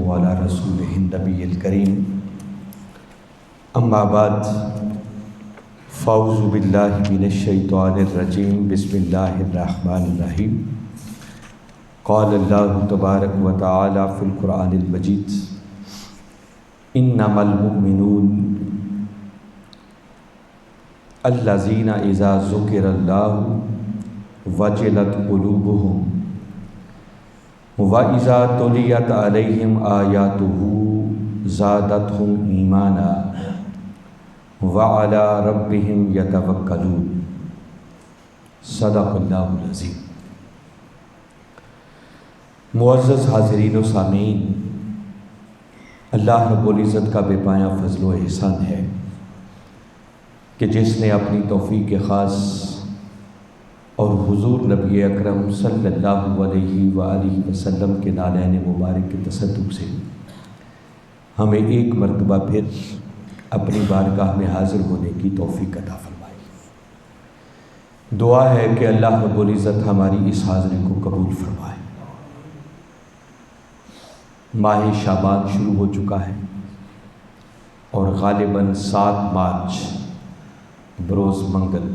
وعلی رسولہ النبی الکریم اما بعد فاعوذ باللہ من الشیطان الرجیم بسم اللہ الرحمن الرحیم قال اللہ تبارک و تعالی فی القرآن المجید انما المؤمنون الذین اذا ذکر اللہ وجلت قلوبهم وَإِذَا تُلِيَتْ عَلَيْهِمْ آيَاتُهُ زَادَتْهُمْ إِيمَانًا وَعَلَى رَبِّهِمْ يَتَوَكَّلُونَ صدق اللہ العظیم۔ معزز حاضرین و سامعین، اللہ رب العزت کا بے پایہ فضل و احسان ہے کہ جس نے اپنی توفیق خاص اور حضور نبی اکرم صلی اللہ علیہ وآلہ وسلم کے نالین مبارک کے تصدق سے ہمیں ایک مرتبہ پھر اپنی بارگاہ میں حاضر ہونے کی توفیق عطا فرمائی۔ دعا ہے کہ اللہ رب العزت ہماری اس حاضری کو قبول فرمائے۔ ماہ شعبان شروع ہو چکا ہے اور غالباً 7 مارچ بروز منگل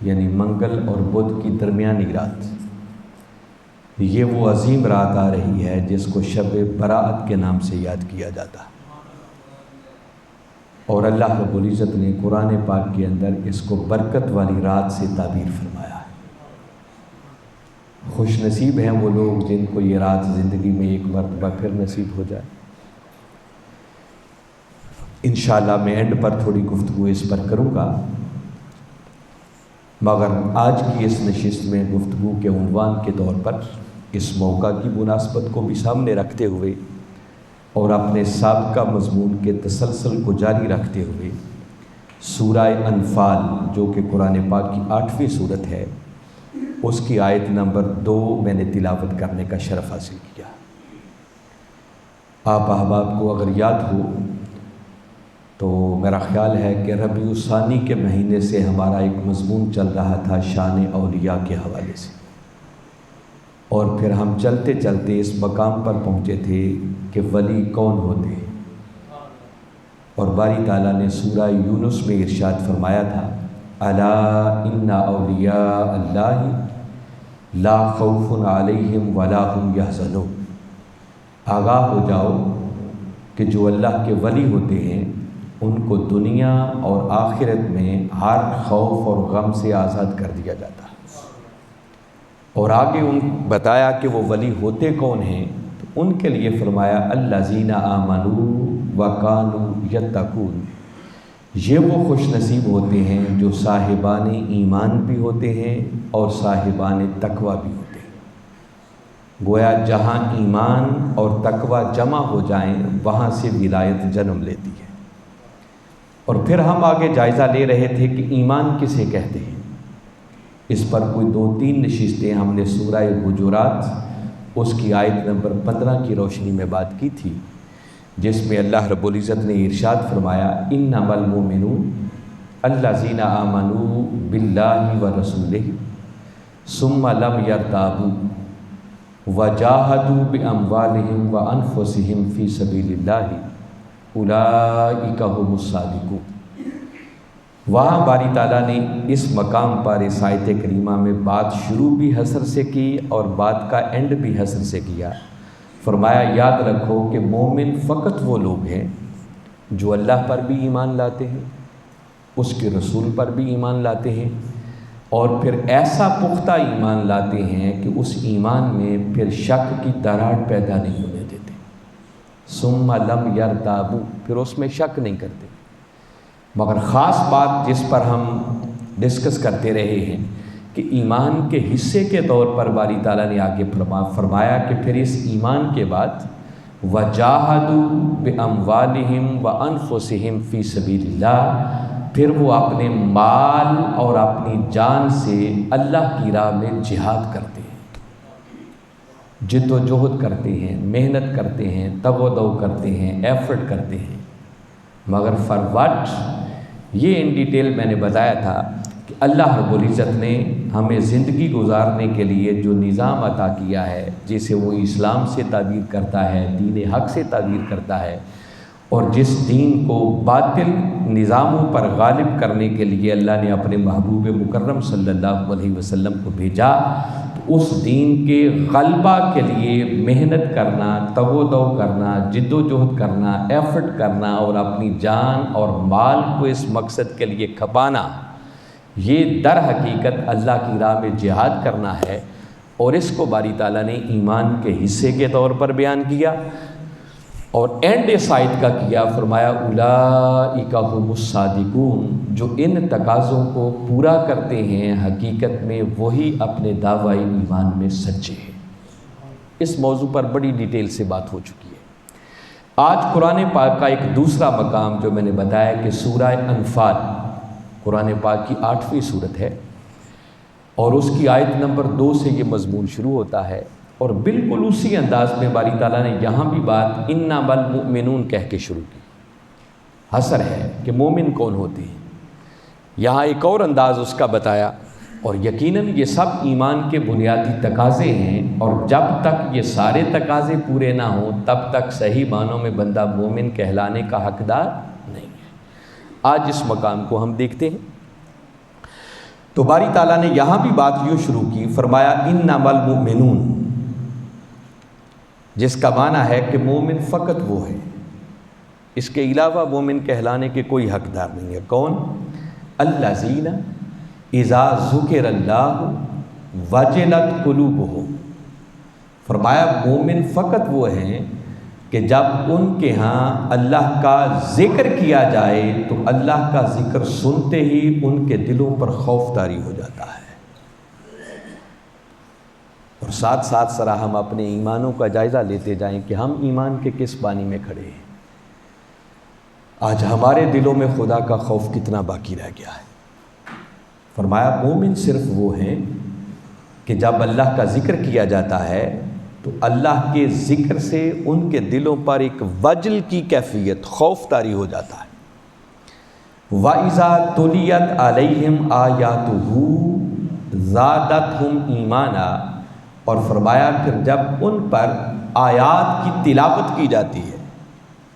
یعنی منگل اور بدھ کی درمیانی رات، یہ وہ عظیم رات آ رہی ہے جس کو شب برات کے نام سے یاد کیا جاتا ہے، اور اللہ رب العزت نے قرآن پاک کے اندر اس کو برکت والی رات سے تعبیر فرمایا ہے۔ خوش نصیب ہیں وہ لوگ جن کو یہ رات زندگی میں ایک مرتبہ پھر نصیب ہو جائے۔ انشاءاللہ میں اینڈ پر تھوڑی گفتگو اس پر کروں گا، مگر آج کی اس نشست میں گفتگو کے عنوان کے طور پر اس موقع کی مناسبت کو بھی سامنے رکھتے ہوئے اور اپنے سابقہ مضمون کے تسلسل کو جاری رکھتے ہوئے سورہ انفال جو کہ قرآن پاک کی 8ویں سورت ہے، اس کی آیت نمبر 2 میں نے تلاوت کرنے کا شرف حاصل کیا۔ آپ احباب کو اگر یاد ہو تو میرا خیال ہے کہ ربیع الثانی کے مہینے سے ہمارا ایک مضمون چل رہا تھا شان اولیاء کے حوالے سے، اور پھر ہم چلتے چلتے اس مقام پر پہنچے تھے کہ ولی کون ہوتے ہیں، اور باری تعالیٰ نے سورہ یونس میں ارشاد فرمایا تھا الا ان اولیاء اللہ لا خوف علیہم ولا هم یحزنون، آگاہ ہو جاؤ کہ جو اللہ کے ولی ہوتے ہیں ان کو دنیا اور آخرت میں ہر خوف اور غم سے آزاد کر دیا جاتا ہے۔ اور آگے ان بتایا کہ وہ ولی ہوتے کون ہیں، تو ان کے لیے فرمایا الذین آمنوا وکانوا یتقون، یہ وہ خوش نصیب ہوتے ہیں جو صاحبان ایمان بھی ہوتے ہیں اور صاحبان تقوی بھی ہوتے ہیں۔ گویا جہاں ایمان اور تقوی جمع ہو جائیں وہاں سے ولایت جنم لیتی ہے۔ اور پھر ہم آگے جائزہ لے رہے تھے کہ ایمان کسے کہتے ہیں۔ اس پر کوئی 2-3 نشستیں ہم نے سورہ حجرات اس کی آیت نمبر 15 کی روشنی میں بات کی تھی، جس میں اللہ رب العزت نے ارشاد فرمایا انما المؤمنون الذین آمنوا باللہ ورسولہ ثم لم یرتابوا وجاہدوا باموالہم وانفسہم فی سبیل اللہ اولئک هم الصادقون۔ وہاں باری تعالیٰ نے اس مقام پر اس آیت کریمہ میں بات شروع بھی حسر سے کی اور بات کا اینڈ بھی حسر سے کیا۔ فرمایا یاد رکھو کہ مومن فقط وہ لوگ ہیں جو اللہ پر بھی ایمان لاتے ہیں، اس کے رسول پر بھی ایمان لاتے ہیں، اور پھر ایسا پختہ ایمان لاتے ہیں کہ اس ایمان میں پھر شک کی دراڑ پیدا نہیں ہونے دیتے، ثم لم یرتابوا، پھر اس میں شک نہیں کرتے۔ مگر خاص بات جس پر ہم ڈسکس کرتے رہے ہیں کہ ایمان کے حصے کے طور پر باری تعالیٰ نے آگے فرمایا کہ پھر اس ایمان کے بعد وجاہدوا باموالہم وانفسہم فی سبیل اللہ، پھر وہ اپنے مال اور اپنی جان سے اللہ کی راہ میں جہاد کرتے ہیں، جد و جہد کرتے ہیں، محنت کرتے ہیں، تگ و دو کرتے ہیں، ایفرٹ کرتے ہیں۔ مگر فار واٹ، یہ ان ڈیٹیل میں نے بتایا تھا کہ اللہ رب العزت نے ہمیں زندگی گزارنے کے لیے جو نظام عطا کیا ہے، جسے وہ اسلام سے تعبیر کرتا ہے، دین حق سے تعبیر کرتا ہے، اور جس دین کو باطل نظاموں پر غالب کرنے کے لیے اللہ نے اپنے محبوب مکرم صلی اللہ علیہ وسلم کو بھیجا، تو اس دین کے غلبہ کے لیے محنت کرنا، تگ و دو کرنا، جد و جہد کرنا، ایفرٹ کرنا، اور اپنی جان اور مال کو اس مقصد کے لیے کھپانا، یہ در حقیقت اللہ کی راہ میں جہاد کرنا ہے۔ اور اس کو باری تعالیٰ نے ایمان کے حصے کے طور پر بیان کیا، اور اینڈ اس آیت کا کیا، فرمایا اولئک هم الصادقون، جو ان تقاضوں کو پورا کرتے ہیں حقیقت میں وہی اپنے دعوی ایمان میں سچے ہیں۔ اس موضوع پر بڑی ڈیٹیل سے بات ہو چکی ہے۔ آج قرآن پاک کا ایک دوسرا مقام جو میں نے بتایا کہ سورہ انفال قرآن پاک کی 8ویں سورت ہے، اور اس کی آیت نمبر 2 سے یہ مضمون شروع ہوتا ہے، اور بالکل اسی انداز میں باری تعالیٰ نے یہاں بھی بات انما المؤمنون کہہ کے شروع کی۔ حصر ہے کہ مومن کون ہوتے ہیں، یہاں ایک اور انداز اس کا بتایا، اور یقیناً یہ سب ایمان کے بنیادی تقاضے ہیں، اور جب تک یہ سارے تقاضے پورے نہ ہوں تب تک صحیح معنوں میں بندہ مومن کہلانے کا حقدار نہیں ہے۔ آج اس مقام کو ہم دیکھتے ہیں۔ تو باری تعالیٰ نے یہاں بھی بات یوں شروع کی، فرمایا انما المؤمنون، جس کا معنی ہے کہ مومن فقط وہ ہے، اس کے علاوہ مومن کہلانے کے کوئی حقدار نہیں ہے۔ کون؟ الذین اذا ذکر اللہ وجلت قلوبہم، فرمایا مومن فقط وہ ہیں کہ جب ان کے ہاں اللہ کا ذکر کیا جائے تو اللہ کا ذکر سنتے ہی ان کے دلوں پر خوف طاری ہو جاتا ہے۔ اور ساتھ ساتھ ذرا ہم اپنے ایمانوں کا جائزہ لیتے جائیں کہ ہم ایمان کے کس بانی میں کھڑے ہیں۔ آج ہمارے دلوں میں خدا کا خوف کتنا باقی رہ گیا ہے۔ فرمایا مومن صرف وہ ہیں کہ جب اللہ کا ذکر کیا جاتا ہے تو اللہ کے ذکر سے ان کے دلوں پر ایک وجل کی کیفیت، خوف طاری ہو جاتا ہے۔ وَإِذَا تُلِيَتْ عَلَيْهِمْ آيَاتُهُ زَادَتْهُمْ ایمانا، اور فرمایا پھر جب ان پر آیات کی تلاوت کی جاتی ہے،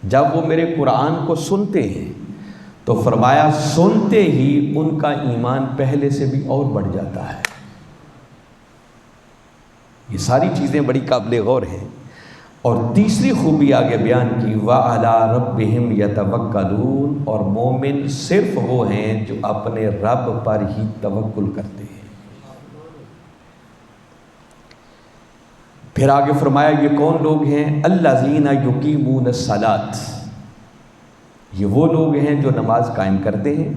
جب وہ میرے قرآن کو سنتے ہیں تو فرمایا سنتے ہی ان کا ایمان پہلے سے بھی اور بڑھ جاتا ہے۔ یہ ساری چیزیں بڑی قابل غور ہیں۔ اور تیسری خوبی آگے بیان کی، وَعَلَىٰ رَبِّهِمْ يَتَوَكَّلُونَ، اور مومن صرف وہ ہیں جو اپنے رب پر ہی توکل کرتے ہیں۔ پھر آگے فرمایا یہ کون لوگ ہیں؟ الذین یقیمون الصلاۃ، یہ وہ لوگ ہیں جو نماز قائم کرتے ہیں،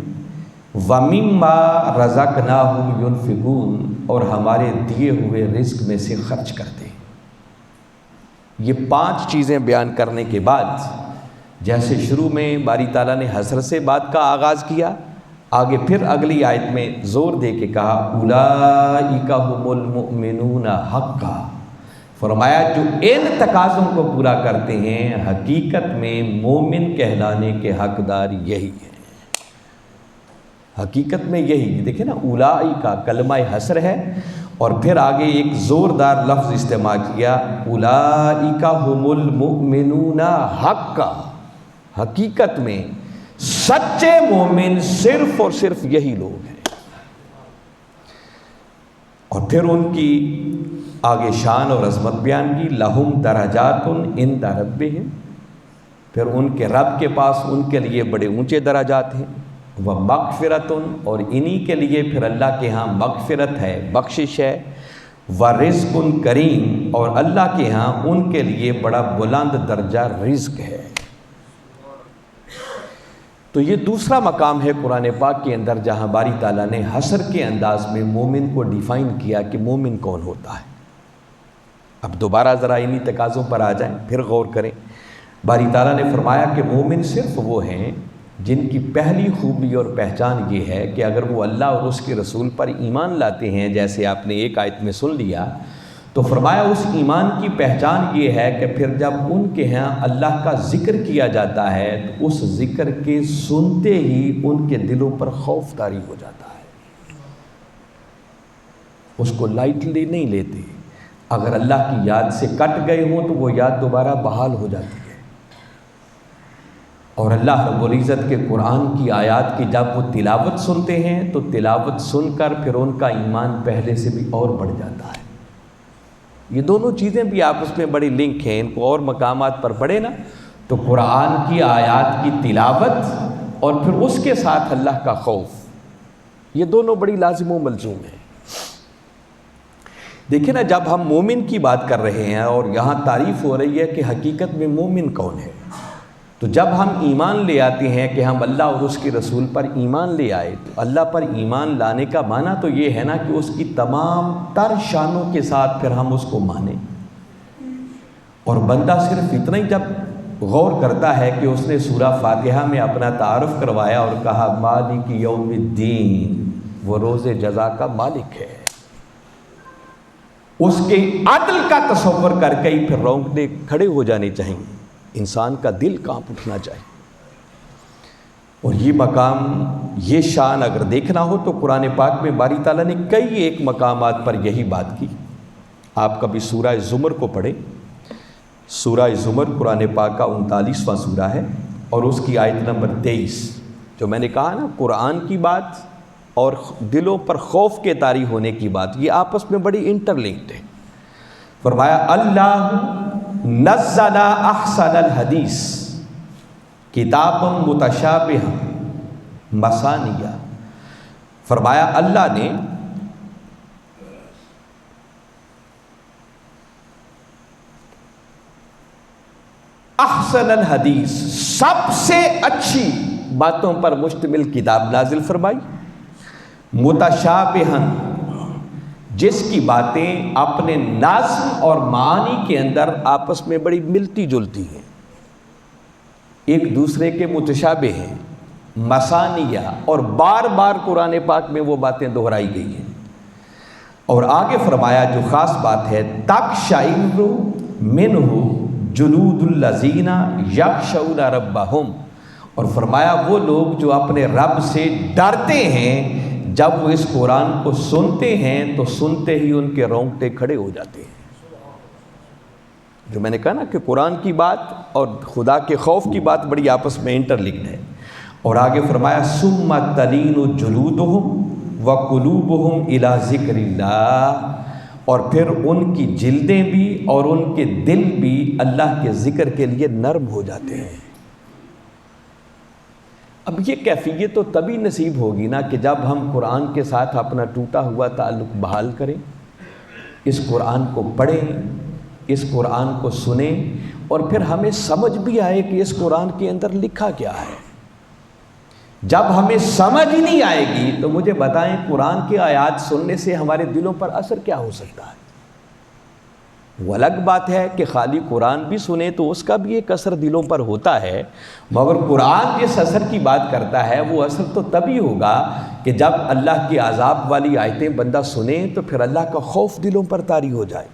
وَمِمَّا رَزَقْنَاهُمْ يُنْفِقُونَ، اور ہمارے دیے ہوئے رزق میں سے خرچ کرتے ہیں۔ یہ 5 چیزیں بیان کرنے کے بعد، جیسے شروع میں باری تعالیٰ نے حصر سے بات کا آغاز کیا، آگے پھر اگلی آیت میں زور دے کے کہا اولئک هم المؤمنون حقا، فرمایا جو ان تقاضوں کو پورا کرتے ہیں حقیقت میں مومن کہلانے کے حقدار یہی ہیں۔ حقیقت میں یہی، دیکھیں نا، اولئک کلمہ حصر ہے، اور پھر آگے ایک زوردار لفظ استعمال کیا، اولئک هم المؤمنون حقا، حقیقت میں سچے مومن صرف اور صرف یہی لوگ ہیں۔ اور پھر ان کی آگے شان اور عظمت بیان کی، لہم درجات عند ربہم، پھر ان کے رب کے پاس ان کے لیے بڑے اونچے درجات ہیں، ومغفرۃ، اور انہی کے لیے پھر اللہ کے ہاں مغفرت ہے، بخشش ہے، ورزق کریم، اور اللہ کے ہاں ان کے لیے بڑا بلند درجہ رزق ہے۔ تو یہ دوسرا مقام ہے قرآن پاک کے اندر جہاں باری تعالیٰ نے حصر کے انداز میں مومن کو ڈیفائن کیا کہ مومن کون ہوتا ہے۔ اب دوبارہ ذرا انہی تقاضوں پر آ جائیں، پھر غور کریں۔ باری تعالیٰ نے فرمایا کہ مومن صرف وہ ہیں جن کی پہلی خوبی اور پہچان یہ ہے کہ اگر وہ اللہ اور اس کے رسول پر ایمان لاتے ہیں، جیسے آپ نے ایک آیت میں سن لیا، تو فرمایا اس ایمان کی پہچان یہ ہے کہ پھر جب ان کے ہاں اللہ کا ذکر کیا جاتا ہے تو اس ذکر کے سنتے ہی ان کے دلوں پر خوف طاری ہو جاتا ہے۔ اس کو لائٹلی نہیں لیتے. اگر اللہ کی یاد سے کٹ گئے ہوں تو وہ یاد دوبارہ بحال ہو جاتی ہے. اور اللہ رب العزت کے قرآن کی آیات کی جب وہ تلاوت سنتے ہیں تو تلاوت سن کر پھر ان کا ایمان پہلے سے بھی اور بڑھ جاتا ہے. یہ دونوں چیزیں بھی آپس میں بڑی لنک ہیں. ان کو اور مقامات پر پڑھے نا تو قرآن کی آیات کی تلاوت اور پھر اس کے ساتھ اللہ کا خوف، یہ دونوں بڑی لازم و ملزوم ہیں. دیکھیں نا، جب ہم مومن کی بات کر رہے ہیں اور یہاں تعریف ہو رہی ہے کہ حقیقت میں مومن کون ہے، تو جب ہم ایمان لے آتے ہیں کہ ہم اللہ اور اس کے رسول پر ایمان لے آئے، تو اللہ پر ایمان لانے کا معنی تو یہ ہے نا کہ اس کی تمام تر شانوں کے ساتھ پھر ہم اس کو مانیں. اور بندہ صرف اتنا ہی جب غور کرتا ہے کہ اس نے سورہ فاتحہ میں اپنا تعارف کروایا اور کہا مالک یوم الدین، وہ روز جزا کا مالک ہے، اس کے عدل کا تصور کر کے ہی پھر رونگٹے کھڑے ہو جانے چاہیے، انسان کا دل کانپ اٹھنا چاہیے. اور یہ مقام، یہ شان اگر دیکھنا ہو تو قرآن پاک میں باری تعالیٰ نے کئی ایک مقامات پر یہی بات کی. آپ کبھی سورہ زمر کو پڑھیں. سورہ زمر قرآن پاک کا 39واں سورہ ہے اور اس کی آیت نمبر 23. جو میں نے کہا نا، قرآن کی بات اور دلوں پر خوف کے طاری ہونے کی بات، یہ آپس میں بڑی انٹر لنکڈ ہے. فرمایا اللہ نزل احسن الحدیث کتاب متشابہ مثانیہ. فرمایا اللہ نے احسن الحدیث، سب سے اچھی باتوں پر مشتمل کتاب نازل فرمائی. متشابہاً، جس کی باتیں اپنے نظم اور معانی کے اندر آپس میں بڑی ملتی جلتی ہیں، ایک دوسرے کے متشابہ ہیں. مثانیہ، اور بار بار قرآن پاک میں وہ باتیں دہرائی گئی ہیں. اور آگے فرمایا جو خاص بات ہے، تقشعر منہ جلود الذین یخشون ربہم. اور فرمایا وہ لوگ جو اپنے رب سے ڈرتے ہیں، جب وہ اس قرآن کو سنتے ہیں تو سنتے ہی ان کے رونگٹے کھڑے ہو جاتے ہیں. جو میں نے کہا نا کہ قرآن کی بات اور خدا کے خوف کی بات بڑی آپس میں انٹر لنکڈ ہے. اور آگے فرمایا ثم تلین جلودہم وقلوبہم الی ذکر اللہ. اور پھر ان کی جلدیں بھی اور ان کے دل بھی اللہ کے ذکر کے لیے نرم ہو جاتے ہیں. اب یہ کیفیت تو تبھی نصیب ہوگی نا کہ جب ہم قرآن کے ساتھ اپنا ٹوٹا ہوا تعلق بحال کریں، اس قرآن کو پڑھیں، اس قرآن کو سنیں، اور پھر ہمیں سمجھ بھی آئے کہ اس قرآن کے اندر لکھا کیا ہے. جب ہمیں سمجھ ہی نہیں آئے گی تو مجھے بتائیں قرآن کی آیات سننے سے ہمارے دلوں پر اثر کیا ہو سکتا ہے. وہ الگ بات ہے کہ خالی قرآن بھی سنیں تو اس کا بھی ایک اثر دلوں پر ہوتا ہے، مگر قرآن جس اثر کی بات کرتا ہے وہ اثر تو تبھی ہوگا کہ جب اللہ کی عذاب والی آیتیں بندہ سنے تو پھر اللہ کا خوف دلوں پر طاری ہو جائے.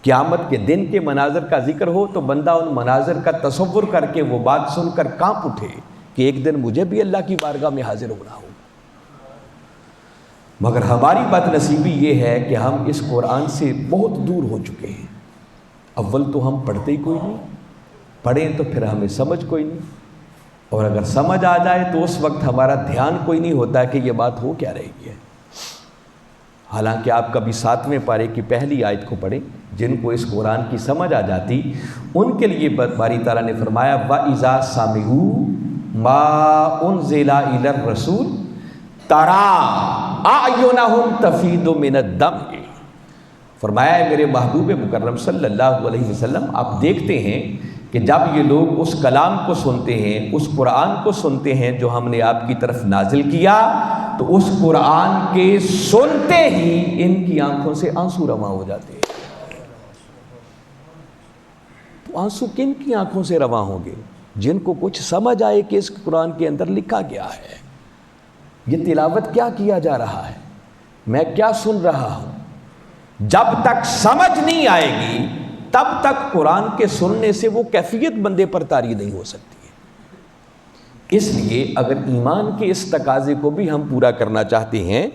قیامت کے دن کے مناظر کا ذکر ہو تو بندہ ان مناظر کا تصور کر کے وہ بات سن کر کانپ اٹھے کہ ایک دن مجھے بھی اللہ کی بارگاہ میں حاضر ہونا ہو. مگر ہماری بد نصیبی یہ ہے کہ ہم اس قرآن سے بہت دور ہو چکے ہیں. اول تو ہم پڑھتے ہی کوئی نہیں، پڑھیں تو پھر ہمیں سمجھ کوئی نہیں، اور اگر سمجھ آ جائے تو اس وقت ہمارا دھیان کوئی نہیں ہوتا کہ یہ بات ہو کیا رہی ہے. حالانکہ آپ کبھی 7ویں پارے کی پہلی آیت کو پڑھیں، جن کو اس قرآن کی سمجھ آ جاتی ان کے لیے باری تعالیٰ نے فرمایا وَإِذَا سَمِعُوا مَا أُنزِلَ إِلَى الرَّسُولِ تَرَىٰ أَعْيُنَهُمْ تَفِيضُ مِنَ الدَّمْعِ. فرمایا ہے میرے محبوب مکرم صلی اللہ علیہ وسلم، آپ دیکھتے ہیں کہ جب یہ لوگ اس کلام کو سنتے ہیں، اس قرآن کو سنتے ہیں جو ہم نے آپ کی طرف نازل کیا، تو اس قرآن کے سنتے ہی ان کی آنکھوں سے آنسو رواں ہو جاتے ہیں. تو آنسو کن کی آنکھوں سے رواں ہوں گے؟ جن کو کچھ سمجھ آئے کہ اس قرآن کے اندر لکھا کیا ہے، یہ تلاوت کیا کیا جا رہا ہے، میں کیا سن رہا ہوں. جب تک سمجھ نہیں آئے گی تب تک قرآن کے سننے سے وہ کیفیت بندے پر طاری نہیں ہو سکتی ہے. اس لیے اگر ایمان کے اس تقاضے کو بھی ہم پورا کرنا چاہتے ہیں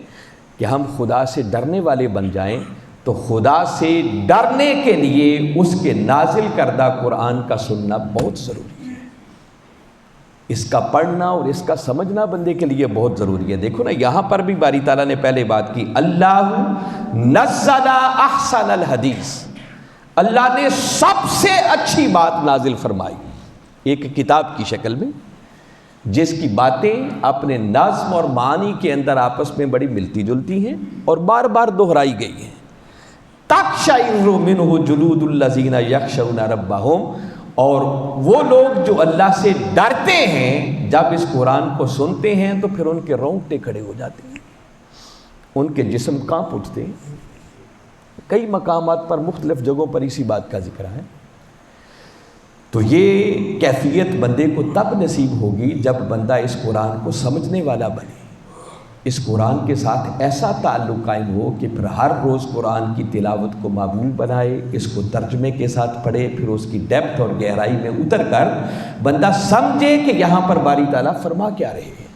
کہ ہم خدا سے ڈرنے والے بن جائیں، تو خدا سے ڈرنے کے لیے اس کے نازل کردہ قرآن کا سننا بہت ضروری ہے، اس کا پڑھنا اور اس کا سمجھنا بندے کے لیے بہت ضروری ہے۔ دیکھو نا، یہاں پر بھی باری تعالیٰ نے پہلے بات کی، اللہ نزل احسن الحدیث، اللہ نے سب سے اچھی بات نازل فرمائی ایک کتاب کی شکل میں، جس کی باتیں اپنے نظم اور معانی کے اندر آپس میں بڑی ملتی جلتی ہیں اور بار بار دہرائی گئی ہیں۔ تقشعر منہ جلود الذین یخشون ربہم، اور وہ لوگ جو اللہ سے ڈرتے ہیں جب اس قرآن کو سنتے ہیں تو پھر ان کے رونگٹے کھڑے ہو جاتے ہیں، ان کے جسم کانپ اٹھتے ہیں۔ کئی مقامات پر مختلف جگہوں پر اسی بات کا ذکر ہے۔ تو یہ کیفیت بندے کو تب نصیب ہوگی جب بندہ اس قرآن کو سمجھنے والا بنے، اس قرآن کے ساتھ ایسا تعلق قائم ہو کہ پھر ہر روز قرآن کی تلاوت کو معمول بنائے، اس کو ترجمے کے ساتھ پڑھے، پھر اس کی ڈیپتھ اور گہرائی میں اتر کر بندہ سمجھے کہ یہاں پر باری تعالیٰ فرما کیا رہے ہیں۔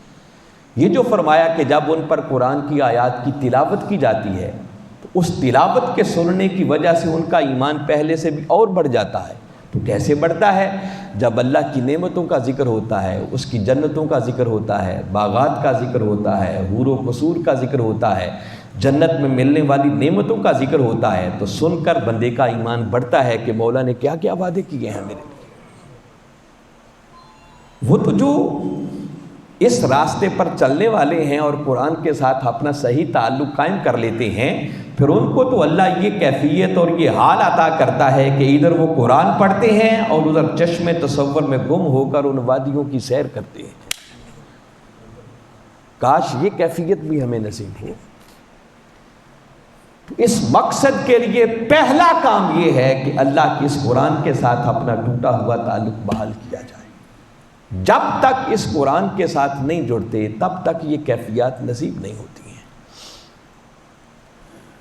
یہ جو فرمایا کہ جب ان پر قرآن کی آیات کی تلاوت کی جاتی ہے تو اس تلاوت کے سننے کی وجہ سے ان کا ایمان پہلے سے بھی اور بڑھ جاتا ہے۔ تو کیسے بڑھتا ہے؟ جب اللہ کی نعمتوں کا ذکر ہوتا ہے، اس کی جنتوں کا ذکر ہوتا ہے، باغات کا ذکر ہوتا ہے، حور و قصور کا ذکر ہوتا ہے، جنت میں ملنے والی نعمتوں کا ذکر ہوتا ہے، تو سن کر بندے کا ایمان بڑھتا ہے کہ مولا نے کیا کیا وعدے کیے ہیں میرے لیے۔ وہ تو جو اس راستے پر چلنے والے ہیں اور قرآن کے ساتھ اپنا صحیح تعلق قائم کر لیتے ہیں، پھر ان کو تو اللہ یہ کیفیت اور یہ حال عطا کرتا ہے کہ ادھر وہ قرآن پڑھتے ہیں اور ادھر چشم تصور میں گم ہو کر ان وادیوں کی سیر کرتے ہیں۔ کاش یہ کیفیت بھی ہمیں نصیب ہو۔ اس مقصد کے لیے پہلا کام یہ ہے کہ اللہ کے اس قرآن کے ساتھ اپنا ٹوٹا ہوا تعلق بحال کیا جائے۔ جب تک اس قرآن کے ساتھ نہیں جڑتے تب تک یہ کیفیات نصیب نہیں ہوتی ہیں۔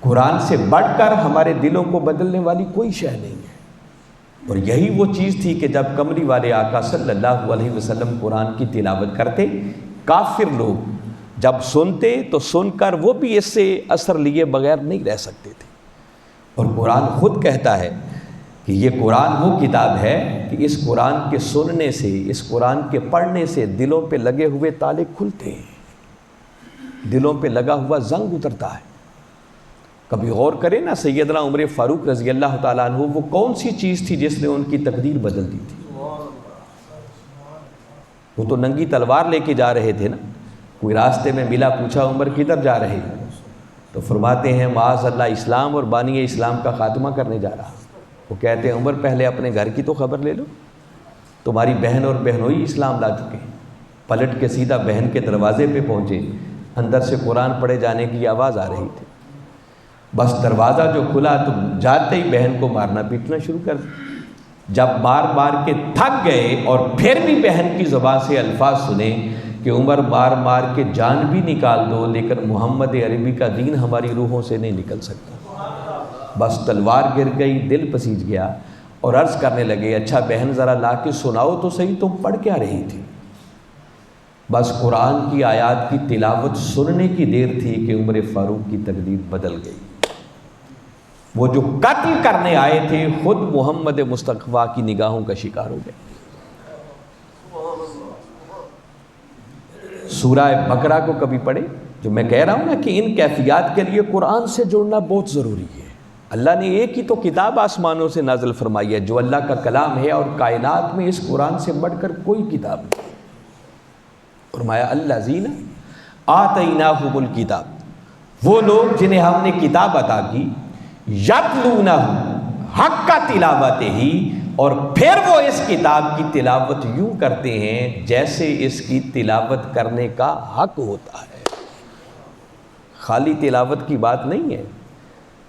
قرآن سے بڑھ کر ہمارے دلوں کو بدلنے والی کوئی شے نہیں ہے، اور یہی وہ چیز تھی کہ جب کملی والے آقا صلی اللہ علیہ وسلم قرآن کی تلاوت کرتے، کافر لوگ جب سنتے تو سن کر وہ بھی اس سے اثر لیے بغیر نہیں رہ سکتے تھے۔ اور قرآن خود کہتا ہے کہ یہ قرآن وہ کتاب ہے کہ اس قرآن کے سننے سے، اس قرآن کے پڑھنے سے دلوں پہ لگے ہوئے تالے کھلتے ہیں، دلوں پہ لگا ہوا زنگ اترتا ہے۔ کبھی غور کریں نا، سیدنا عمر فاروق رضی اللہ تعالیٰ عنہ وہ کون سی چیز تھی جس نے ان کی تقدیر بدل دی تھی؟ وہ تو ننگی تلوار لے کے جا رہے تھے نا، کوئی راستے میں ملا، پوچھا عمر کدھر جا رہے ہیں؟ تو فرماتے ہیں معاذ اللہ اسلام اور بانی اسلام کا خاتمہ کرنے جا رہا۔ وہ کہتے ہیں عمر پہلے اپنے گھر کی تو خبر لے لو، تمہاری بہن اور بہنوئی اسلام لا چکے ہیں۔ پلٹ کے سیدھا بہن کے دروازے پہ پہنچے، اندر سے قرآن پڑھے جانے کی آواز آ رہی تھی۔ بس دروازہ جو کھلا تو جاتے ہی بہن کو مارنا پیٹنا شروع کر دیا۔ جب مار مار کے تھک گئے اور پھر بھی بہن کی زبان سے الفاظ سنے کہ عمر مار مار کے جان بھی نکال دو لیکن محمد عربی کا دین ہماری روحوں سے نہیں نکل سکتا، بس تلوار گر گئی، دل پسیج گیا اور عرض کرنے لگے اچھا بہن ذرا لا کے سناؤ تو صحیح، تم پڑھ کیا رہی تھی؟ بس قرآن کی آیات کی تلاوت سننے کی دیر تھی کہ عمر فاروق کی تقدیر بدل گئی۔ وہ جو قتل کرنے آئے تھے خود محمد مصطفیٰ کی نگاہوں کا شکار ہو گئے۔ سورہ بقرہ کو کبھی پڑھے، جو میں کہہ رہا ہوں نا کہ ان کیفیات کے لیے قرآن سے جڑنا بہت ضروری ہے۔ اللہ نے ایک ہی تو کتاب آسمانوں سے نازل فرمائی ہے جو اللہ کا کلام ہے، اور کائنات میں اس قرآن سے بڑھ کر کوئی کتاب نہیں۔ فرمایا الذین آتیناہم الکتاب، وہ لوگ جنہیں ہم نے کتاب عطا کی، یتلونہ حق کا تلاوت ہی، اور پھر وہ اس کتاب کی تلاوت یوں کرتے ہیں جیسے اس کی تلاوت کرنے کا حق ہوتا ہے۔ خالی تلاوت کی بات نہیں ہے،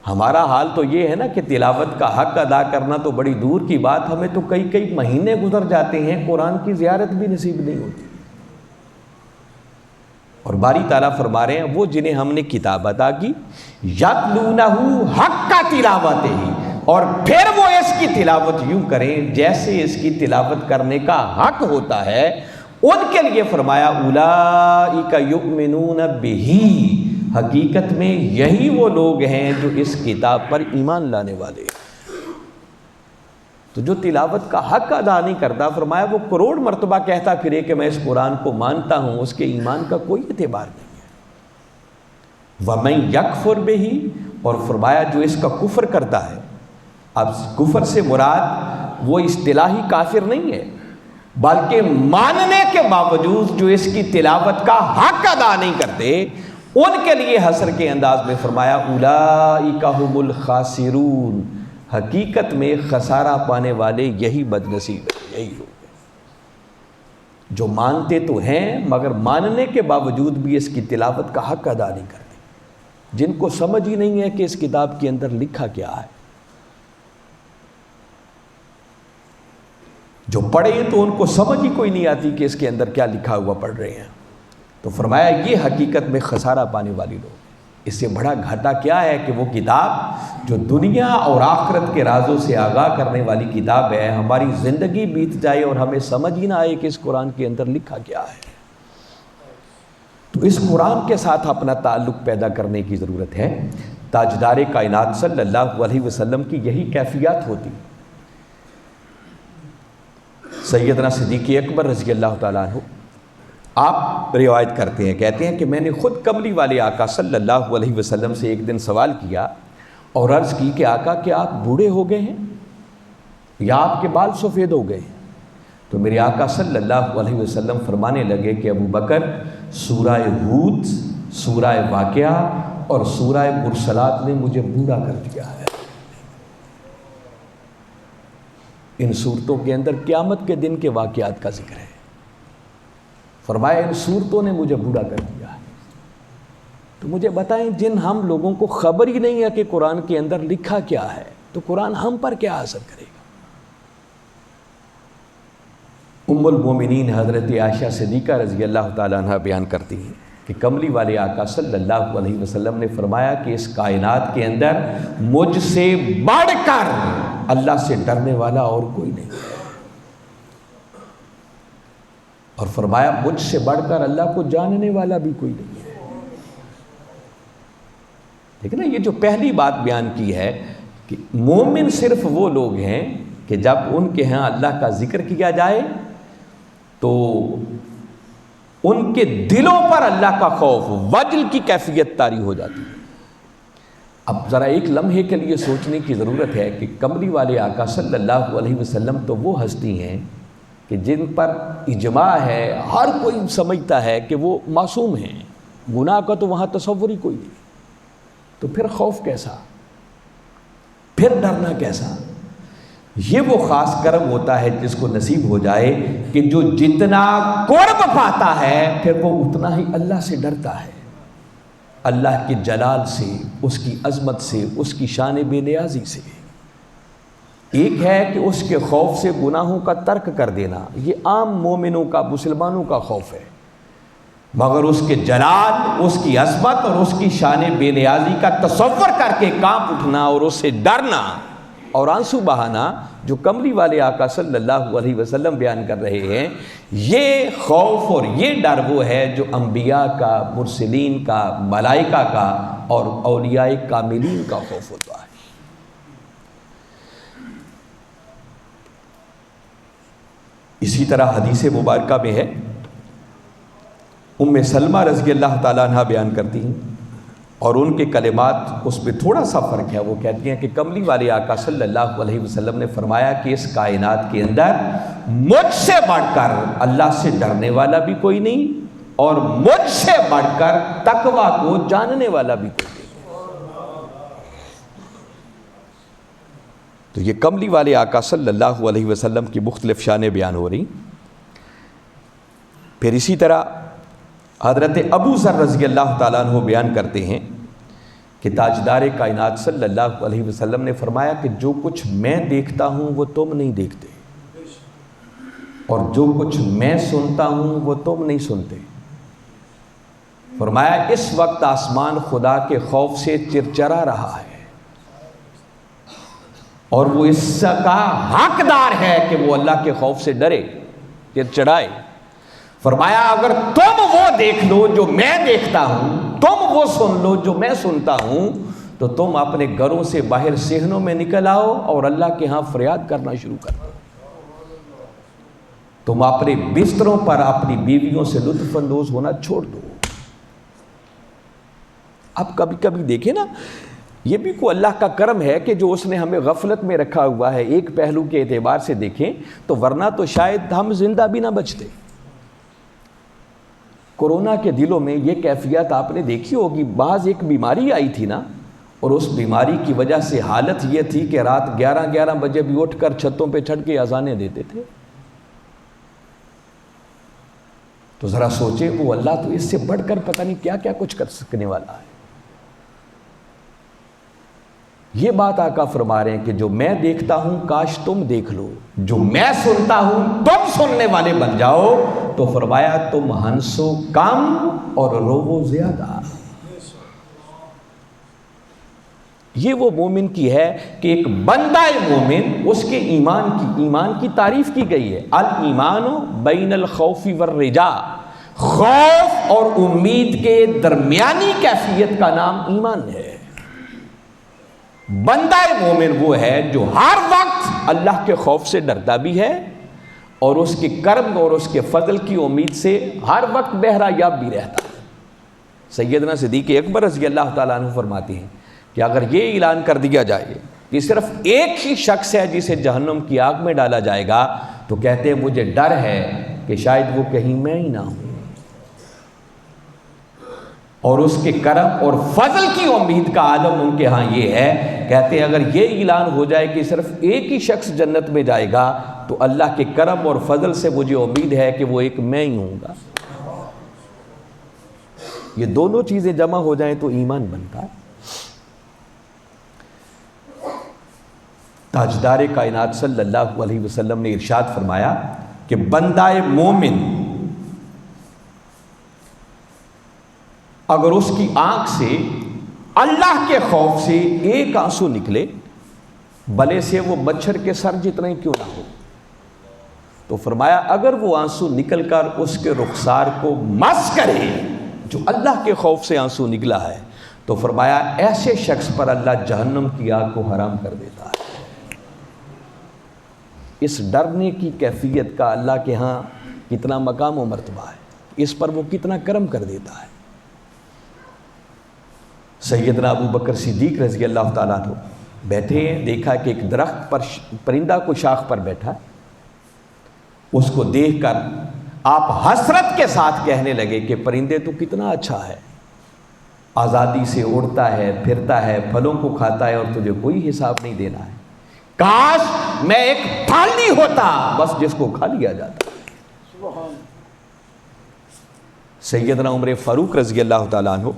ہمارا حال تو یہ ہے نا کہ تلاوت کا حق ادا کرنا تو بڑی دور کی بات، ہمیں تو کئی کئی مہینے گزر جاتے ہیں قرآن کی زیارت بھی نصیب نہیں ہوتی۔ اور باری تعالیٰ فرما رہے ہیں وہ جنہیں ہم نے کتاب عطا کی، یتلونہ حق کا تلاوت ہی، اور پھر وہ اس کی تلاوت یوں کریں جیسے اس کی تلاوت کرنے کا حق ہوتا ہے، ان کے لیے فرمایا اولئک یؤمنون بہ، حقیقت میں یہی وہ لوگ ہیں جو اس کتاب پر ایمان لانے والے ہیں۔ تو جو تلاوت کا حق ادا نہیں کرتا، فرمایا وہ کروڑ مرتبہ کہتا پھرے کہ میں اس قرآن کو مانتا ہوں، اس کے ایمان کا کوئی اعتبار نہیں ہے۔ وَمَن يَكْفُرْ بِهِ، اور فرمایا جو اس کا کفر کرتا ہے۔ اب کفر سے مراد وہ اصطلاحی کافر نہیں ہے، بلکہ ماننے کے باوجود جو اس کی تلاوت کا حق ادا نہیں کرتے، ان کے لیے حسر کے انداز میں فرمایا اولئک ھم الخاسرون، حقیقت میں خسارہ پانے والے یہی بد نصیب ہیں، یہی لوگ ہیں جو مانتے تو ہیں مگر ماننے کے باوجود بھی اس کی تلاوت کا حق ادا نہیں کرتے، جن کو سمجھ ہی نہیں ہے کہ اس کتاب کے اندر لکھا کیا ہے۔ جو پڑھے تو ان کو سمجھ ہی کوئی نہیں آتی کہ اس کے اندر کیا لکھا ہوا پڑھ رہے ہیں۔ تو فرمایا یہ حقیقت میں خسارہ پانے والی لوگ، اس سے بڑا گھاٹا کیا ہے کہ وہ کتاب جو دنیا اور آخرت کے رازوں سے آگاہ کرنے والی کتاب ہے، ہماری زندگی بیت جائے اور ہمیں سمجھ ہی نہ آئے کہ اس قرآن کے اندر لکھا کیا ہے۔ تو اس قرآن کے ساتھ اپنا تعلق پیدا کرنے کی ضرورت ہے۔ تاجدار کائنات صلی اللہ علیہ وسلم کی یہی کیفیات ہوتی۔ سیدنا صدیق اکبر رضی اللہ تعالیٰ عنہ آپ روایت کرتے ہیں، کہتے ہیں کہ میں نے خود کملی والے آقا صلی اللہ علیہ وسلم سے ایک دن سوال کیا اور عرض کی کہ آقا کیا آپ بوڑھے ہو گئے ہیں یا آپ کے بال سفید ہو گئے ہیں؟ تو میرے آقا صلی اللہ علیہ وسلم فرمانے لگے کہ ابو بکر، سورہ ہود، سورہ واقعہ اور سورہ مرسلات نے مجھے بوڑھا کر دیا ہے۔ ان صورتوں کے اندر قیامت کے دن کے واقعات کا ذکر ہے۔ فرمایا ان صورتوں نے مجھے بوڑھا کر دیا ہے۔ تو مجھے بتائیں، جن ہم لوگوں کو خبر ہی نہیں ہے کہ قرآن کے اندر لکھا کیا ہے، تو قرآن ہم پر کیا اثر کرے گا؟ ام المومنین حضرت عائشہ صدیقہ رضی اللہ تعالیٰ عنہ بیان کرتی ہیں کہ کملی والے آقا صلی اللہ علیہ وسلم نے فرمایا کہ اس کائنات کے اندر مجھ سے بڑھ کر اللہ سے ڈرنے والا اور کوئی نہیں، اور فرمایا مجھ سے بڑھ کر اللہ کو جاننے والا بھی کوئی نہیں ہے۔ لیکن یہ جو پہلی بات بیان کی ہے کہ مومن صرف وہ لوگ ہیں کہ جب ان کے ہاں اللہ کا ذکر کیا جائے تو ان کے دلوں پر اللہ کا خوف، وجل کی کیفیت طاری ہو جاتی ہے۔ اب ذرا ایک لمحے کے لیے سوچنے کی ضرورت ہے کہ کملی والے آقا صلی اللہ علیہ وسلم تو وہ ہستی ہیں کہ جن پر اجماع ہے، ہر کوئی سمجھتا ہے کہ وہ معصوم ہیں، گناہ کا تو وہاں تصور ہی کوئی نہیں، تو پھر خوف کیسا، پھر ڈرنا کیسا؟ یہ وہ خاص کرم ہوتا ہے جس کو نصیب ہو جائے کہ جو جتنا قرب پاتا ہے پھر وہ اتنا ہی اللہ سے ڈرتا ہے، اللہ کے جلال سے، اس کی عظمت سے، اس کی شان بے نیازی سے۔ ایک ہے کہ اس کے خوف سے گناہوں کا ترک کر دینا، یہ عام مومنوں کا، مسلمانوں کا خوف ہے، مگر اس کے جلال، اس کی عظمت اور اس کی شان بے نیازی کا تصور کر کے کانپ اٹھنا اور اس سے ڈرنا اور آنسو بہانا، جو کملی والے آقا صلی اللہ علیہ وسلم بیان کر رہے ہیں، یہ خوف اور یہ ڈر وہ ہے جو انبیاء کا، مرسلین کا، ملائکہ کا اور اولیاء کاملین کا خوف ہوتا ہے۔ اسی طرح حدیث مبارکہ میں ہے، ام سلمہ رضی اللہ تعالیٰ عنہ بیان کرتی ہیں اور ان کے کلمات اس میں تھوڑا سا فرق ہے۔ وہ کہتی ہیں کہ کملی والے آقا صلی اللہ علیہ وسلم نے فرمایا کہ اس کائنات کے اندر مجھ سے بڑھ کر اللہ سے ڈرنے والا بھی کوئی نہیں اور مجھ سے بڑھ کر تقویٰ کو جاننے والا بھی کوئی نہیں۔ تو یہ کملی والے آقا صلی اللہ علیہ وسلم کی مختلف شانیں بیان ہو رہی۔ پھر اسی طرح حضرت ابو ذر رضی اللہ تعالیٰ عنہ بیان کرتے ہیں کہ تاجدار کائنات صلی اللہ علیہ وسلم نے فرمایا کہ جو کچھ میں دیکھتا ہوں وہ تم نہیں دیکھتے، اور جو کچھ میں سنتا ہوں وہ تم نہیں سنتے۔ فرمایا اس وقت آسمان خدا کے خوف سے چرچرا رہا ہے اور وہ اس کا حقدار ہے کہ وہ اللہ کے خوف سے ڈرے، چرچرائے۔ فرمایا اگر تم وہ دیکھ لو جو میں دیکھتا ہوں تم وہ سن لو جو میں سنتا ہوں، تو تم اپنے گھروں سے باہر صحنوں میں نکل آؤ اور اللہ کے ہاں فریاد کرنا شروع کر دو۔ تم اپنے بستروں پر اپنی بیویوں سے لطف اندوز ہونا چھوڑ دو۔ اب کبھی کبھی دیکھیں نا، یہ بھی کوئی اللہ کا کرم ہے کہ جو اس نے ہمیں غفلت میں رکھا ہوا ہے۔ ایک پہلو کے اعتبار سے دیکھیں تو ورنہ تو شاید ہم زندہ بھی نہ بچتے۔ کورونا کے دلوں میں یہ کیفیت آپ نے دیکھی ہوگی، بعض ایک بیماری آئی تھی نا، اور اس بیماری کی وجہ سے حالت یہ تھی کہ رات 11 بجے بھی اٹھ کر چھتوں پہ چڑھ کے اذانیں دیتے تھے۔ تو ذرا سوچیں، وہ اللہ تو اس سے بڑھ کر پتہ نہیں کیا کیا کچھ کر سکنے والا ہے۔ یہ بات آقا فرما رہے ہیں کہ جو میں دیکھتا ہوں کاش تم دیکھ لو، جو میں سنتا ہوں تم سننے والے بن جاؤ۔ تو فرمایا تم ہنسو کم اور روو زیادہ۔ یہ وہ مومن کی ہے کہ ایک بندہ مومن، اس کے ایمان کی تعریف کی گئی ہے۔ الایمان بین الخوف والرجاء، خوف اور امید کے درمیانی کیفیت کا نام ایمان ہے۔ بندہ مومن وہ ہے جو ہر وقت اللہ کے خوف سے ڈرتا بھی ہے اور اس کے کرم اور اس کے فضل کی امید سے ہر وقت بہرہ یاب بھی رہتا ہے۔ سیدنا صدیق اکبر رضی اللہ تعالیٰ عنہ فرماتے ہیں کہ اگر یہ اعلان کر دیا جائے کہ صرف ایک ہی شخص ہے جسے جہنم کی آگ میں ڈالا جائے گا، تو کہتے ہیں مجھے ڈر ہے کہ شاید وہ کہیں میں ہی نہ ہوں، اور اس کے کرم اور فضل کی امید کا عالم ان کے ہاں یہ ہے۔ کہتے ہیں اگر یہ اعلان ہو جائے کہ صرف ایک ہی شخص جنت میں جائے گا، تو اللہ کے کرم اور فضل سے مجھے امید ہے کہ وہ ایک میں ہی ہوں گا۔ یہ دونوں چیزیں جمع ہو جائیں تو ایمان بنتا ہے۔ تاجدار کائنات صلی اللہ علیہ وسلم نے ارشاد فرمایا کہ بندہ مومن اگر اس کی آنکھ سے اللہ کے خوف سے ایک آنسو نکلے، بھلے سے وہ مچھر کے سر جتنا ہی کیوں نہ ہو، تو فرمایا اگر وہ آنسو نکل کر اس کے رخسار کو مس کرے جو اللہ کے خوف سے آنسو نکلا ہے، تو فرمایا ایسے شخص پر اللہ جہنم کی آگ کو حرام کر دیتا ہے۔ اس ڈرنے کی کیفیت کا اللہ کے ہاں کتنا مقام و مرتبہ ہے، اس پر وہ کتنا کرم کر دیتا ہے۔ سیدنا ابو بکر صدیق رضی اللہ تعالیٰ عنہ بیٹھے ہیں، دیکھا کہ ایک درخت پر پرندہ کو شاخ پر بیٹھا، اس کو دیکھ کر آپ حسرت کے ساتھ کہنے لگے کہ پرندے تو کتنا اچھا ہے، آزادی سے اڑتا ہے، پھرتا ہے، پھلوں کو کھاتا ہے، اور تجھے کوئی حساب نہیں دینا ہے۔ کاش میں ایک پھالی ہوتا بس جس کو کھا لیا جاتا۔ سیدنا عمر فاروق رضی اللہ تعالیٰ عنہ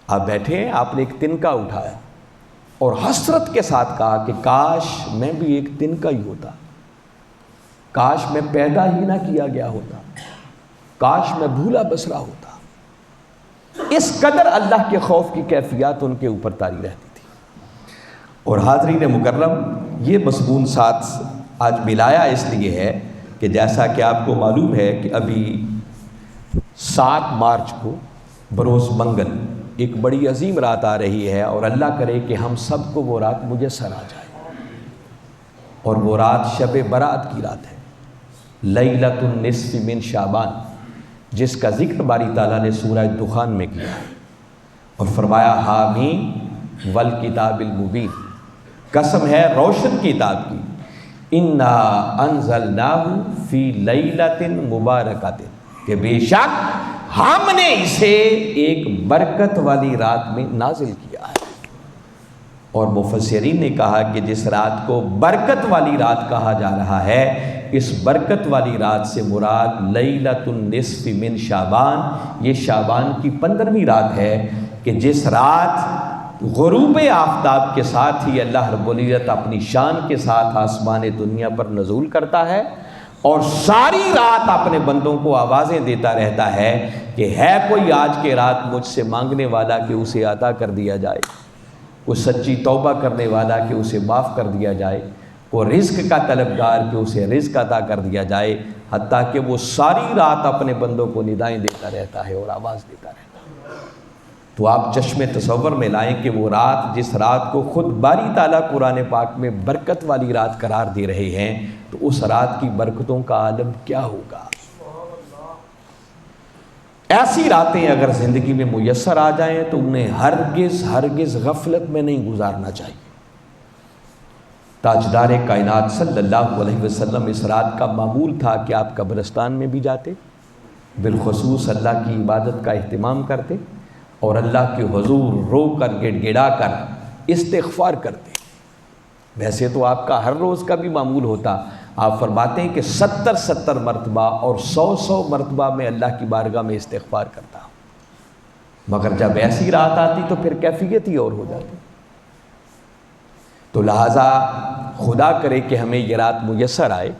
آپ بیٹھے ہیں، آپ نے ایک تنکا اٹھایا اور حسرت کے ساتھ کہا کہ کاش میں بھی ایک تنکا ہی ہوتا، کاش میں پیدا ہی نہ کیا گیا ہوتا، کاش میں بھولا بسرا ہوتا۔ اس قدر اللہ کے خوف کی کیفیات ان کے اوپر طاری رہتی تھی۔ اور حاضرین مکرم، یہ مضمون ساتھ آج ملایا اس لیے ہے کہ جیسا کہ آپ کو معلوم ہے کہ ابھی 7 مارچ کو بروز منگل ایک بڑی عظیم رات آ رہی ہے، اور اللہ کرے کہ ہم سب کو وہ رات میسر آ جائے، اور وہ رات شب برات کی رات ہے، لیلۃ النصف من شعبان، جس کا ذکر باری تعالیٰ نے سورہ دخان میں کیا ہے، اور فرمایا حامیم والکتاب المبین، قسم ہے روشن کتاب کی، انا انزلناہ فی لیلۃ مبارکۃ، کہ بے شک ہم نے اسے ایک برکت والی رات میں نازل کیا ہے۔ اور مفسرین نے کہا کہ جس رات کو برکت والی رات کہا جا رہا ہے، اس برکت والی رات سے مراد لیلۃ النصف من شعبان، یہ شعبان کی 15ویں رات ہے، کہ جس رات غروب آفتاب کے ساتھ ہی اللہ رب العزت اپنی شان کے ساتھ آسمان دنیا پر نزول کرتا ہے، اور ساری رات اپنے بندوں کو آوازیں دیتا رہتا ہے کہ ہے کوئی آج کے رات مجھ سے مانگنے والا کہ اسے عطا کر دیا جائے، کوئی سچی توبہ کرنے والا کہ اسے معاف کر دیا جائے، کو رزق کا طلبگار کہ اسے رزق عطا کر دیا جائے، حتیٰ کہ وہ ساری رات اپنے بندوں کو ندائیں دیتا رہتا ہے اور آواز دیتا رہتا ہے۔ تو آپ چشم تصور میں لائیں کہ وہ رات، جس رات کو خود باری تعالیٰ قرآن پاک میں برکت والی رات قرار دے رہے ہیں، تو اس رات کی برکتوں کا عالم کیا ہوگا۔ ایسی راتیں اگر زندگی میں میسر آ جائیں تو انہیں ہرگز غفلت میں نہیں گزارنا چاہیے۔ تاجدار کائنات صلی اللہ علیہ وسلم اس رات کا معمول تھا کہ آپ قبرستان میں بھی جاتے، بالخصوص اللہ کی عبادت کا اہتمام کرتے اور اللہ کے حضور رو کر گڑ گڑا کر استغفار کرتے۔ ویسے تو آپ کا ہر روز کا بھی معمول ہوتا، آپ فرماتے ہیں کہ 70 مرتبہ اور 100 مرتبہ میں اللہ کی بارگاہ میں استغفار کرتا ہوں، مگر جب ایسی رات آتی تو پھر کیفیت ہی اور ہو جاتی۔ تو لہٰذا خدا کرے کہ ہمیں یہ رات میسر آئے۔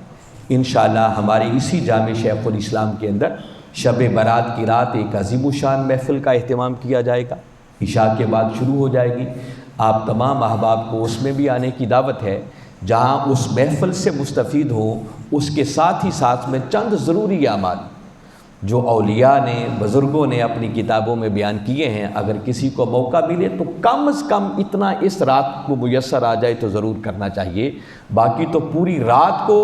انشاءاللہ ہماری اسی جامع شیخ الاسلام کے اندر شب برات کی رات ایک عظیم الشان محفل کا اہتمام کیا جائے گا، عشاء کے بعد شروع ہو جائے گی۔ آپ تمام احباب کو اس میں بھی آنے کی دعوت ہے، جہاں اس محفل سے مستفید ہوں۔ اس کے ساتھ ہی ساتھ میں چند ضروری اعمال جو اولیاء نے، بزرگوں نے اپنی کتابوں میں بیان کیے ہیں، اگر کسی کو موقع ملے تو کم از کم اتنا اس رات کو میسر آ جائے تو ضرور کرنا چاہیے۔ باقی تو پوری رات کو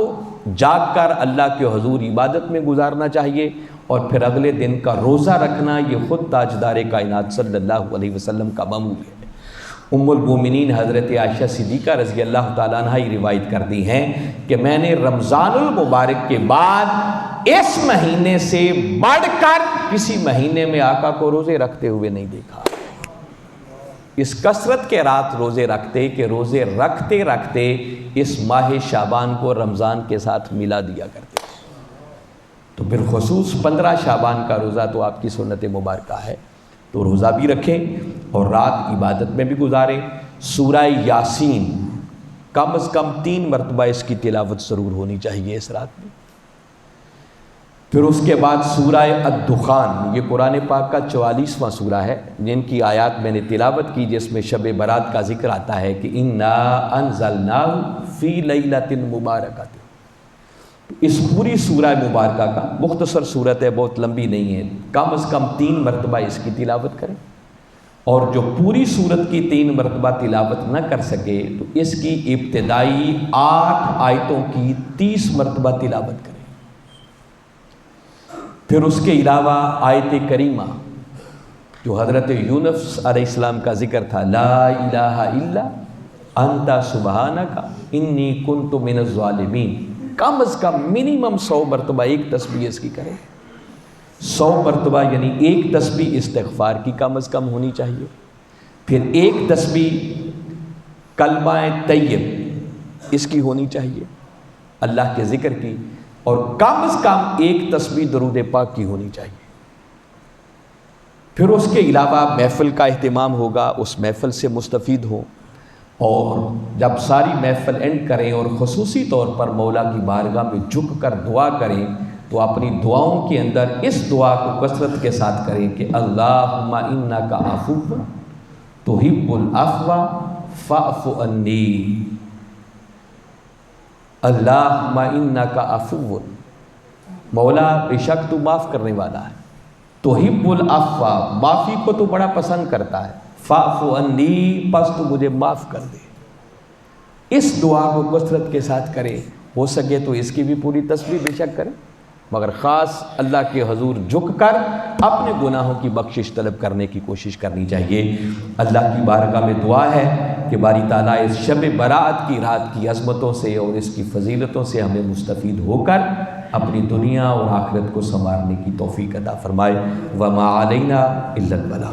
جاگ کر اللہ کے حضور عبادت میں گزارنا چاہیے، اور پھر اگلے دن کا روزہ رکھنا یہ خود تاجدار کائنات صلی اللہ علیہ وسلم کا معمول ہے۔ ام المومنین حضرت عائشہ صدیقہ رضی اللہ تعالیٰ عنہ ہی روایت کر دی ہیں کہ میں نے رمضان المبارک کے بعد اس مہینے سے بڑھ کر کسی مہینے میں آقا کو روزے رکھتے ہوئے نہیں دیکھا۔ اس کثرت کے رات روزے رکھتے کہ روزے رکھتے رکھتے اس ماہ شعبان کو رمضان کے ساتھ ملا دیا کرتے۔ تو بالخصوص 15 شعبان کا روزہ تو آپ کی سنت مبارکہ ہے، تو روزہ بھی رکھیں اور رات عبادت میں بھی گزاریں۔ سورہ یاسین کم از کم 3 مرتبہ اس کی تلاوت ضرور ہونی چاہیے اس رات میں۔ پھر اس کے بعد سورہ الدخان، یہ قرآن پاک کا 44واں سورہ ہے، جن کی آیات میں نے تلاوت کی، جس میں شب برات کا ذکر آتا ہے کہ انا انزلناہ فی لیلۃ مبارکۃ۔ اس پوری سورہ مبارکہ کا مختصر صورت ہے، بہت لمبی نہیں ہے، کم از کم 3 مرتبہ اس کی تلاوت کریں، اور جو پوری سورت کی 3 مرتبہ تلاوت نہ کر سکے تو اس کی ابتدائی 8 آیتوں کی 30 مرتبہ تلاوت کریں۔ پھر اس کے علاوہ آیت کریمہ جو حضرت یونس علیہ السلام کا ذکر تھا، لا الہ الا انت سبحانک انی کنت من الظالمین، کم از کم منیمم 100 مرتبہ ایک تسبیح اس کی کریں۔ 100 مرتبہ یعنی ایک تسبیح استغفار کی کم از کم ہونی چاہیے، پھر ایک تسبیح کلمہ طیب اس کی ہونی چاہیے اللہ کے ذکر کی، اور کم از کم ایک تسبیح درود پاک کی ہونی چاہیے۔ پھر اس کے علاوہ محفل کا اہتمام ہوگا، اس محفل سے مستفید ہوں، اور جب ساری محفل اینڈ کریں اور خصوصی طور پر مولا کی بارگاہ میں جھک کر دعا کریں تو اپنی دعاؤں کے اندر اس دعا کو کثرت کے ساتھ کریں کہ اللہم انک عفو تحب العفو فاعف عنی، اللہم انک عفو، مولا بے شک تو معاف کرنے والا ہے، تحب العفو، معافی کو تو بڑا پسند کرتا ہے، فاعف عنی، پس تو مجھے معاف کر دے۔ اس دعا کو کثرت کے ساتھ کرے، ہو سکے تو اس کی بھی پوری تسبیح بے شک کرے، مگر خاص اللہ کے حضور جھک کر اپنے گناہوں کی بخشش طلب کرنے کی کوشش کرنی چاہیے۔ اللہ کی بارگاہ میں دعا ہے کہ باری تعالیٰ اس شب برات کی رات کی عظمتوں سے اور اس کی فضیلتوں سے ہمیں مستفید ہو کر اپنی دنیا اور آخرت کو سنوارنے کی توفیق عطا فرمائے۔ وما علینا الا البلاغ۔